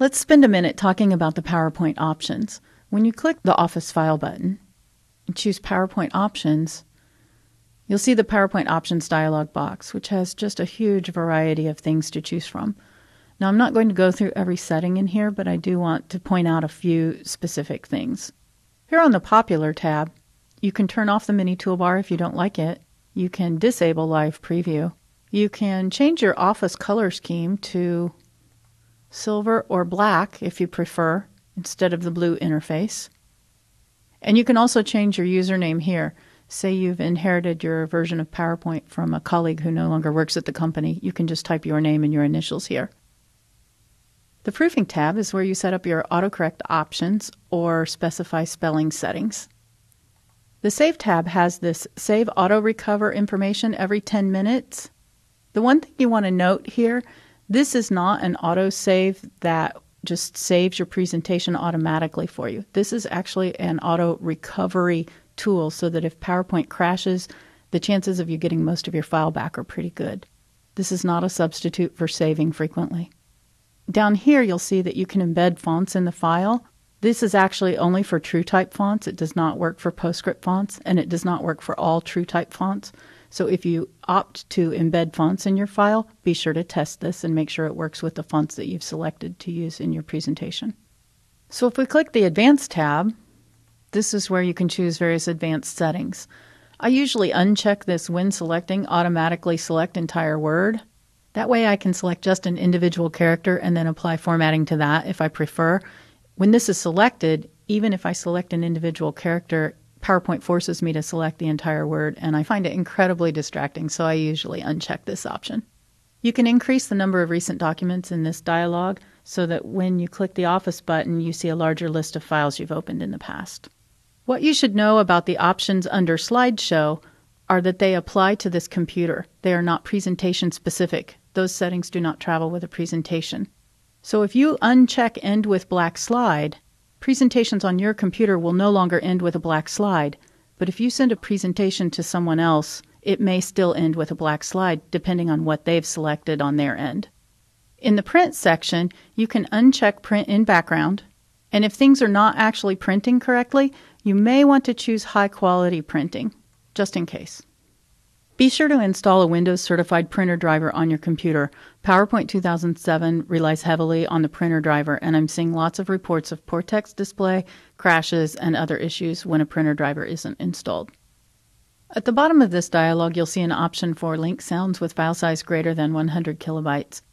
Let's spend a minute talking about the PowerPoint options. When you click the Office File button and choose PowerPoint Options, you'll see the PowerPoint Options dialog box, which has just a huge variety of things to choose from. Now, I'm not going to go through every setting in here, but I do want to point out a few specific things. Here on the Popular tab, you can turn off the mini toolbar if you don't like it. You can disable live preview. You can change your Office color scheme to silver or black if you prefer, instead of the blue interface. And you can also change your username here. Say you've inherited your version of PowerPoint from a colleague who no longer works at the company. You can just type your name and your initials here. The Proofing tab is where you set up your autocorrect options or specify spelling settings. The Save tab has this Save Auto Recover information every 10 minutes. The one thing you want to note here, this is not an auto-save that just saves your presentation automatically for you. This is actually an auto-recovery tool so that if PowerPoint crashes, the chances of you getting most of your file back are pretty good. This is not a substitute for saving frequently. Down here, you'll see that you can embed fonts in the file. This is actually only for TrueType fonts. It does not work for PostScript fonts, and it does not work for all TrueType fonts. So if you opt to embed fonts in your file, be sure to test this and make sure it works with the fonts that you've selected to use in your presentation. So if we click the Advanced tab, this is where you can choose various advanced settings. I usually uncheck this when selecting, automatically select entire word. That way I can select just an individual character and then apply formatting to that if I prefer. When this is selected, even if I select an individual character, PowerPoint forces me to select the entire word, and I find it incredibly distracting, so I usually uncheck this option. You can increase the number of recent documents in this dialog so that when you click the Office button, you see a larger list of files you've opened in the past. What you should know about the options under Slideshow are that they apply to this computer. They are not presentation specific. Those settings do not travel with a presentation. So if you uncheck End with Black Slide, presentations on your computer will no longer end with a black slide, but if you send a presentation to someone else, it may still end with a black slide depending on what they've selected on their end. In the Print section, you can uncheck Print in Background, and if things are not actually printing correctly, you may want to choose High Quality Printing, just in case. Be sure to install a Windows certified printer driver on your computer. PowerPoint 2007 relies heavily on the printer driver, and I'm seeing lots of reports of poor text display, crashes, and other issues when a printer driver isn't installed. At the bottom of this dialog, you'll see an option for link sounds with file size greater than 100 kilobytes.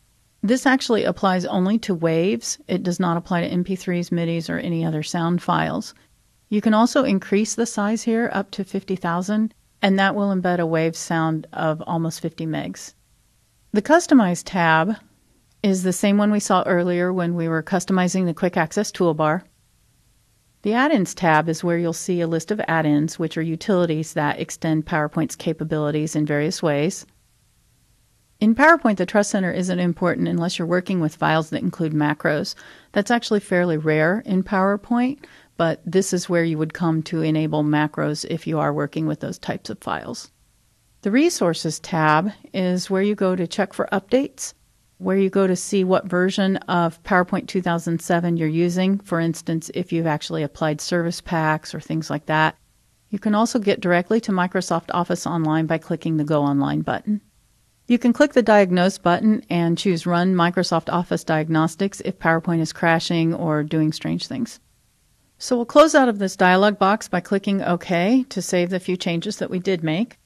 This actually applies only to waves. It does not apply to MP3s, MIDIs, or any other sound files. You can also increase the size here up to 50,000. And that will embed a wave sound of almost 50 megs. The Customize tab is the same one we saw earlier when we were customizing the Quick Access toolbar. The Add-ins tab is where you'll see a list of add-ins, which are utilities that extend PowerPoint's capabilities in various ways. In PowerPoint, the Trust Center isn't important unless you're working with files that include macros. That's actually fairly rare in PowerPoint, but this is where you would come to enable macros if you are working with those types of files. The Resources tab is where you go to check for updates, where you go to see what version of PowerPoint 2007 you're using. For instance, if you've actually applied service packs or things like that. You can also get directly to Microsoft Office Online by clicking the Go Online button. You can click the Diagnose button and choose Run Microsoft Office Diagnostics if PowerPoint is crashing or doing strange things. So we'll close out of this dialog box by clicking OK to save the few changes that we did make.